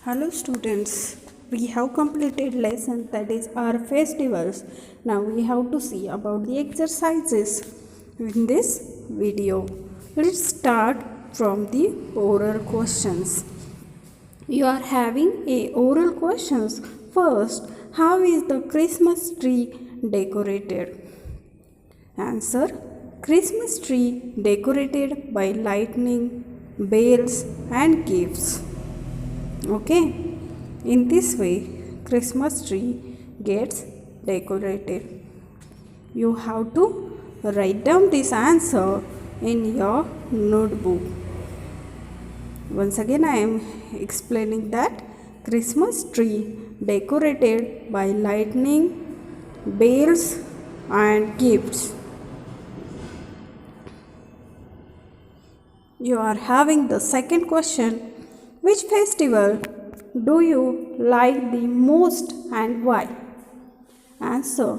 Hello students, we have completed lesson that is our festivals. Now we have to see about the exercises in this video. Let's start from the oral questions. You are having a oral questions. First, how is the Christmas tree decorated? Answer: Christmas tree decorated by lightning, bells and gifts. Okay, in this way Christmas tree gets decorated. You have to write down this answer in your notebook. Once again I am explaining that Christmas tree decorated by lightning, bells and gifts. You are having the second question. Which festival do you like the most and why? Answer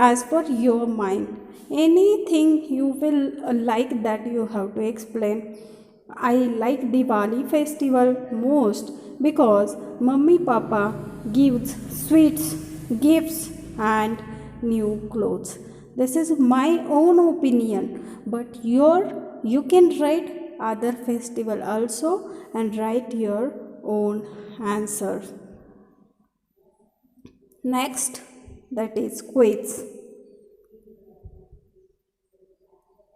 as per your mind. Anything you will like that you have to explain. I like Diwali festival most because mummy papa gives sweets, gifts and new clothes. This is my own opinion, but you can write other festival also and write your own answer. Next, that is quiz.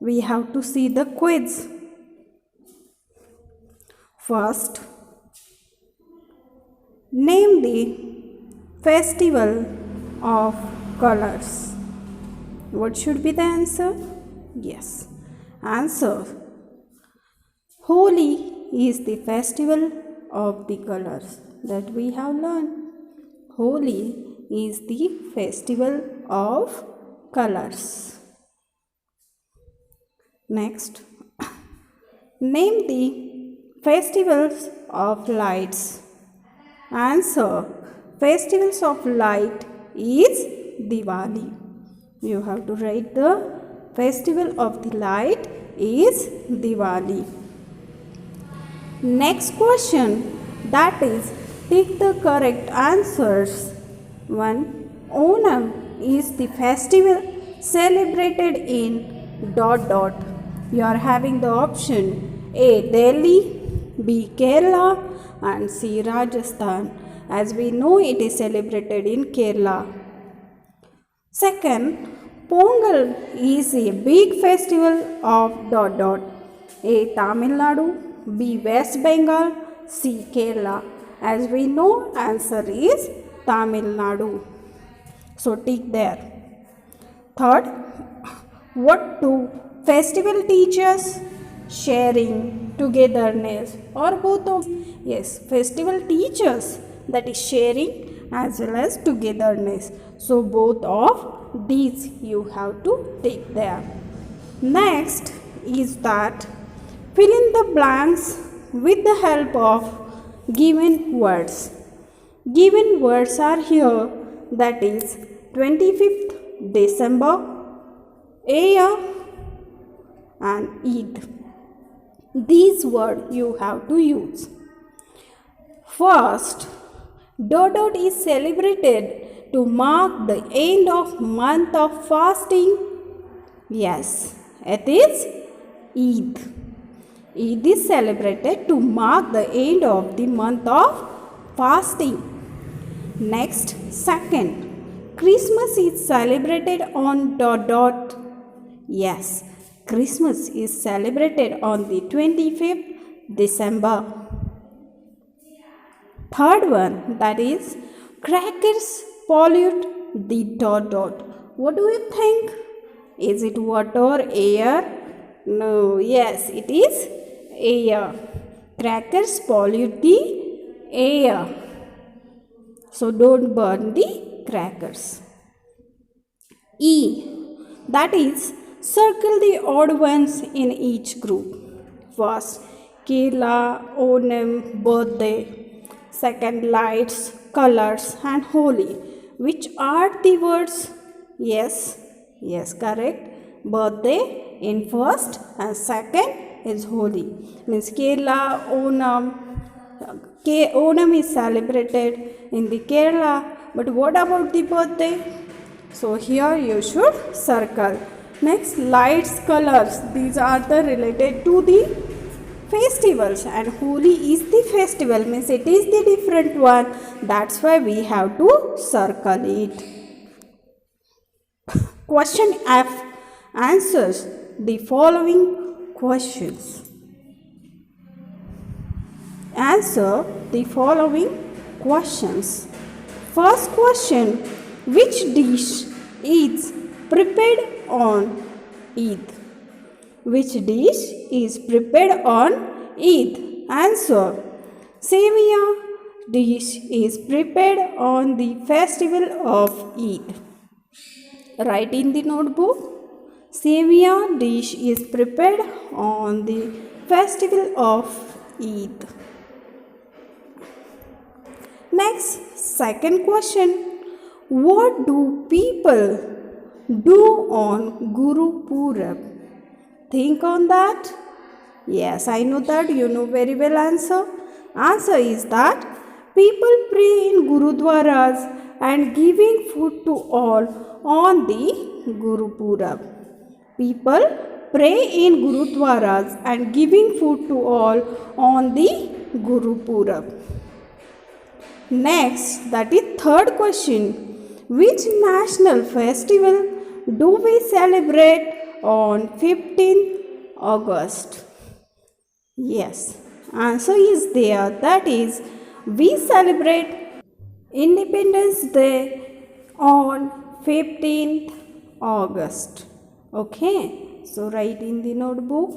We have to see the quiz. First, name the festival of colors. What should be the answer? Yes, answer: Holi is the festival of the colors that we have learned. Holi is the festival of colors. Next, name the festivals of lights. Answer: festivals of light is Diwali. You have to write the festival of the light is Diwali. Next question, that is pick the correct answers. 1. Onam is the festival celebrated in ... You are having the option A. Delhi, B. Kerala and C. Rajasthan. As we know, it is celebrated in Kerala. Second, Pongal is a big festival of ... A. Tamil Nadu, B. West Bengal, C. Kerala. As we know, answer is Tamil Nadu. So tick there. Third, what do festival teach us? Sharing, togetherness or both of? Yes, festival teaches that is sharing as well as togetherness. So both of these you have to tick there. Next is that fill in the blanks with the help of given words. Given words are here, that is 25th December, Ayah and Eid. These words you have to use. First, Dodot is celebrated to mark the end of month of fasting. Yes, it is Eid. Eid is celebrated to mark the end of the month of fasting. Next, second, Christmas is celebrated on ... Yes, Christmas is celebrated on the 25th December. Third one, that is crackers pollute the ... What do you think? Is it water or air? No, yes, it is air. Crackers pollute the air. So don't burn the crackers. E, that is circle the odd ones in each group. First, Kerala, Onam, birthday. Second, lights, colors and Holi. Which are the words? Yes, correct. Birthday in first and second is Holi. Means Kerala, Onam, Onam is celebrated in the Kerala. But what about the birthday? So here you should circle. Next, lights, colors. These are the related to the festivals, and Holi is the festival, means it is the different one. That's why we have to circle it. Question F answers the following questions. Answer the following questions. First question, which dish is prepared on Eid? Which dish is prepared on Eid? Answer, Sevia dish is prepared on the festival of Eid. Write in the notebook. Sevia dish is prepared on the festival of Eid. Next, second question. What do people do on Guru Purab? Think on that. Yes, I know that you know very well answer. Answer is that people pray in Gurudwaras and giving food to all on the Guru Purab. People pray in Gurudwaras and giving food to all on the Guru Purab. Next, that is third question. Which national festival do we celebrate on 15th August? Yes, answer is there. That is, we celebrate Independence Day on 15th August. Okay, so write in the notebook.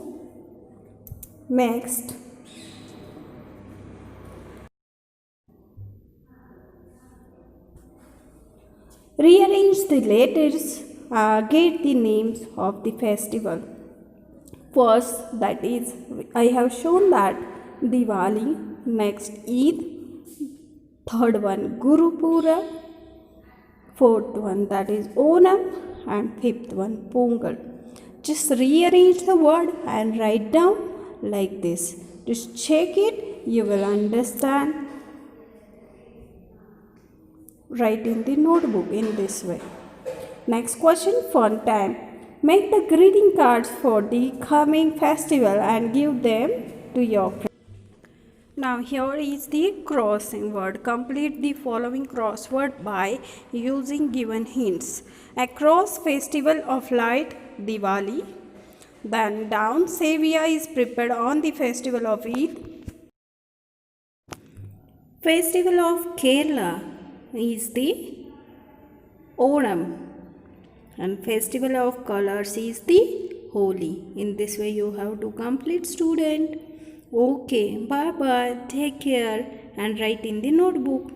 Next, rearrange the letters, get the names of the festival. First, that is, I have shown that Diwali, next Eid, third one Guru Purab, fourth one that is Onam, and fifth one Pongal. Just rearrange the word and write down like this. Just check it, you will understand. Write in the notebook in this way. Next question, fun time. Make the greeting cards for the coming festival and give them to your friends. Now here is the crossing word. Complete the following crossword by using given hints. Across festival of light, Diwali. Then down, Sevia is prepared on the festival of Eid. Festival of Kerala is the Onam, and festival of colors is the Holi. In this way you have to complete, student. Okay, bye bye, take care, and write in the notebook.